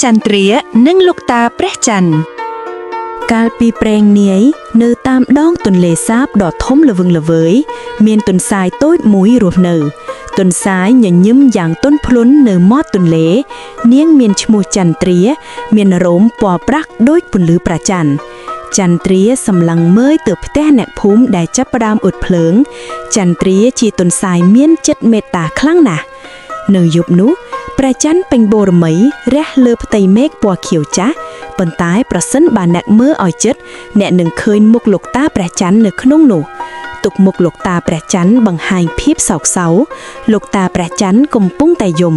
ចន្ទ្រានិងលោកតាព្រះច័ន្ទកាលពីព្រេងនាយនៅតាមដងទន្លេសាបដ៏ធំល្វឹងល្វើយមានទន្សាយតូចមួយរស់នៅទន្សាយញញឹមយ៉ាងទន់ភ្លន់នៅមាត់ទន្លេនាងមានឈ្មោះចន្ទ្រាមានរោមពណ៌ប្រាក់ដូចពន្លឺព្រះច័ន្ទចន្ទ្រាសម្លឹងមើលទៅផ្ទះអ្នកភូមិដែលចាប់ផ្ដើមអ៊ុតភ្លើងចន្ទ្រាជាទន្សាយមានចិត្តមេត្តាខ្លាំងណាស់នៅយប់នោះព្រះច័ន្ទពេញបូរមីរះលើផ្ទៃមេឃពណ៌ខៀវចាស់ប៉ុន្តែប្រសិនបើអ្នកមើលឲ្យជិតអ្នកនឹងឃើញមុខលោកតាព្រះច័ន្ទនៅក្នុងនោះទុកមុខលោកតាព្រះច័ន្ទបង្ហាញភាពសោកសៅលោកតាព្រះច័ន្ទកំពុងតែយំ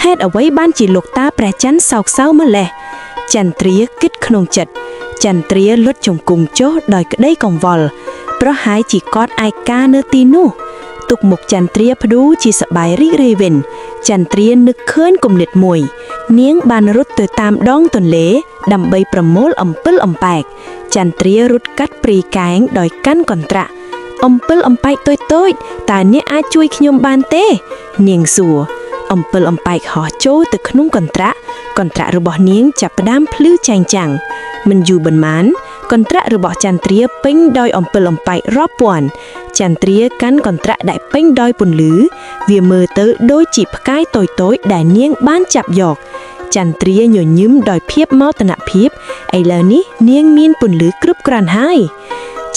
ហេតុអ្វីបានជាលោកតាព្រះច័ន្ទសោកសៅម្ល៉េះចន្ទ្រាគិតក្នុងចិត្តចន្ទ្រាលុតជង្គង់ចុះដោយក្តីកង្វល់ប្រហែលជាគាត់ឯកានៅទីនោះទុកមុខចន្ទ្រាផ្ដួលជាសប្បាយរីករាយវិញចន្ទ្រានឹកឃើញគំនិតមួយនាងបានរត់ទៅតាមដងទន្លេដើម្បីប្រមូលអំពិលអំប៉ែកចន្ទ្រារត់កាត់ព្រីកែងដោយកាន់កន្ត្រាក់អំពិលអំប៉ែកតូចតូចតើអ្នកអាចជួយខ្ញុំបានទេនាងសួរអំពិលអំប៉ែកហោះចូលទៅក្នុងកន្ត្រាក់របស់នាងចាប់ផ្ដើមភ្លឺចែងចាំងមិនយូរប៉ុន្មានកន្ត្រាក់របស់ចន្ទ្រាពេញដោយអំពិលអំប៉ែករាប់ពាន់ចន្ទ្រាកាន់កន្ត្រាក់ដែលពេញដោយពន្លឺវាមើលទៅដូចជាផ្កាយតូចៗដែលនាងបានចាប់យកចន្ទ្រាញញឹមដោយភាពមោទនភាពឥឡូវនេះនាងមានពន្លឺគ្រប់គ្រាន់ហើយ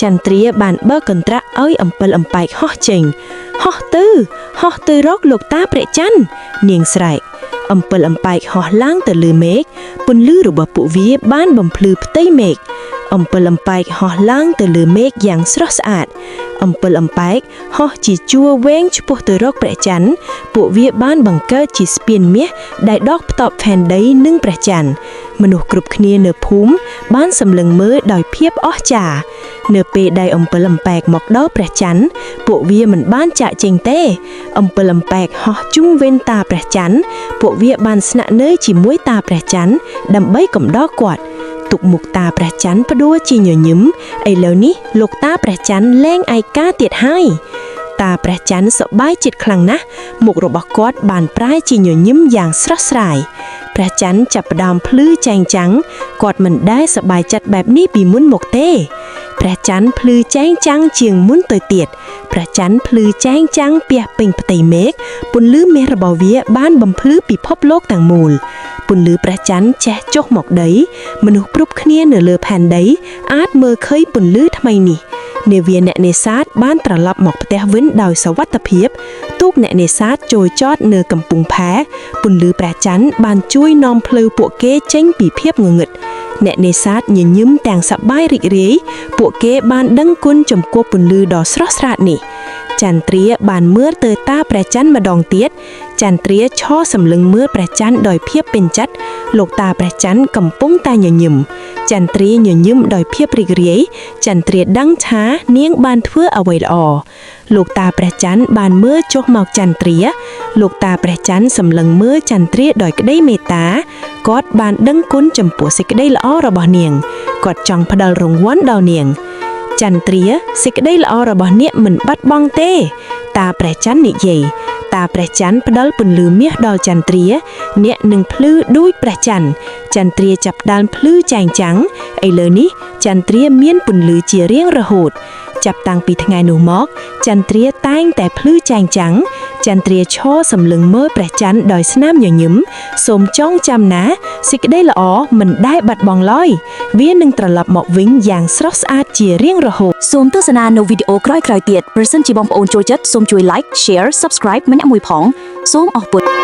ចន្ទ្រាបានបើកកន្ត្រាក់ឲ្យអំពិលអំប៉ែកហោះចេញហោះទៅរកលោកតាព្រះច័ន្ទនាងស្រែកអំពិលអំប៉ែកហោះឡើងទៅលើមេឃពន្លឺរបស់ពួកវាបានបំភ្លឺផ្ទៃមេឃអំពិលអំប៉ែកហោះឡើងទៅលើមេឃយ៉ាងស្រស់ស្អាតអំពិលអំប៉ែកហោះជាជួរវែងឆ្ពោះទៅរកព្រះច័ន្ទពួកវាបានបង្កើតជាស្ពានមាសដែលដកផ្ទាប់ផែនដីនិងព្រះច័ន្ទមនុស្សគ្រប់គ្នានៅភូមិបានសម្លឹងមើលដោយភាពអស្ចារ្យនៅពេលដែលអំពិលអំប៉ែកមកដល់ព្រះច័ន្ទពួកវាមិនបានចាកចេញទេអំពិលអំប៉ែកហោះជុំវិញតាព្រះច័ន្ទពួកវាបានស្នាក់នៅជាមួយតាព្រះច័ន្ទដើម្បីកំដរគាត់ទុកមុខតាព្រះច័ន្ទផ្ដួលជាញញឹមឥឡូវនេះលោកតាព្រះច័ន្ទលែងឯកាទៀតហើយតាព្រះច័ន្ទសប្បាយចិត្តខ្លាំងណាស់មុខរបស់គាត់បានប្រែជាញញឹមយ៉ាងស្រស់ស្រាយព្រះច័ន្ទចាប់ផ្ដើមភ្លឺចែងចាំងគាត់មិនដែលសប្បាយចិត្តបែបនេះពីមុនមកទេព្រះច័ន្ទភ្លឺចែងចាំងជាងមុនទៅទៀតព្រះច័ន្ទភ្លឺចែងចាំងពះពេញផ្ទៃមេឃពន្លឺមាសរបស់វាបានបំភ្លឺពិភពលោកទាំងមូលពន្លឺព្រះច័ន្ទជះចុះមកដីមនុស្សគ្រប់គ្នានៅលើផែនដីអាចមើលឃើញពន្លឺថ្មីនេះនាវាអ្នកនេសាទបានត្រឡប់មកផ្ទះវិញដោយសុវត្ថិភាពទូកអ្នកនេសាទចូលចតនៅកំពង់ផែពន្លឺព្រះច័ន្ទបានជួយនាំផ្លូវពួកគេចេញពីភាពងងឹតអ្នកនេសាទញញឹមទាំងសប្បាយរីករាយពួកគេបានដឹងគុណចំពោះពន្លឺដ៏ស្រស់ស្រាតនេះចន្ទ្រាបានមើលទៅតាព្រះច័ន្ទម្ដងទៀតចន្ទ្រាឈរសម្លឹងមើលព្រះច័ន្ទដោយភាពពេញចិត្តលោកតាព្រះច័ន្ទកំពុងតែញញឹមចន្ទ្រាញញឹមដោយភាពរីករាយចន្ទ្រាដឹងថានាងបានធ្វើអ្វីល្អលោកតាព្រះច័ន្ទបានមើលចុះមកចន្ទ្រាលោកតាព្រះច័ន្ទសម្លឹងមើលចន្ទ្រាដោយក្តីមេត្តាគាត់បានដឹងគុណចំពោះសេចក្តីល្អរបស់នាងគាត់ចង់ផ្ដល់រង្វាន់ដល់នាងចន្ទ្រាសេចក្តីល្អរបស់អ្នកមិនបាត់បង់ទេតាព្រះច័ន្ទនិយាយតាព្រះច័ន្ទផ្ដល់ពន្លឺមាសដល់ចន្ទ្រាអ្នកនឹងភ្លឺដូចព្រះច័ន្ទចន្ទ្រាចាប់ផ្ដើមភ្លឺចែងចាំងឥឡូវនេះចន្ទ្រាមានពន្លឺជារៀងរហូតចាប់តាំងពីថ្ងៃនោះមកចន្ទ្រាតែងតែភ្លឺចែងចាំងចន្ទ្រាឈរសម្លឹងមើលព្រះច័ន្ទដោយស្នាមញញឹមសូមចងចាំណាសេចក្តីល្អមិនដែលបាត់បង់ឡើយវានឹងត្រឡប់មកវិញយ៉ាងស្រស់ស្អាតជារៀងរហូតសូមទស្សនានៅវីដេអូក្រោយៗទៀតប្រសិនជាបងប្អូនចូលចិត្តសូមជួយ like share subscribe ម្នាក់មួយផងសូមអរគុណ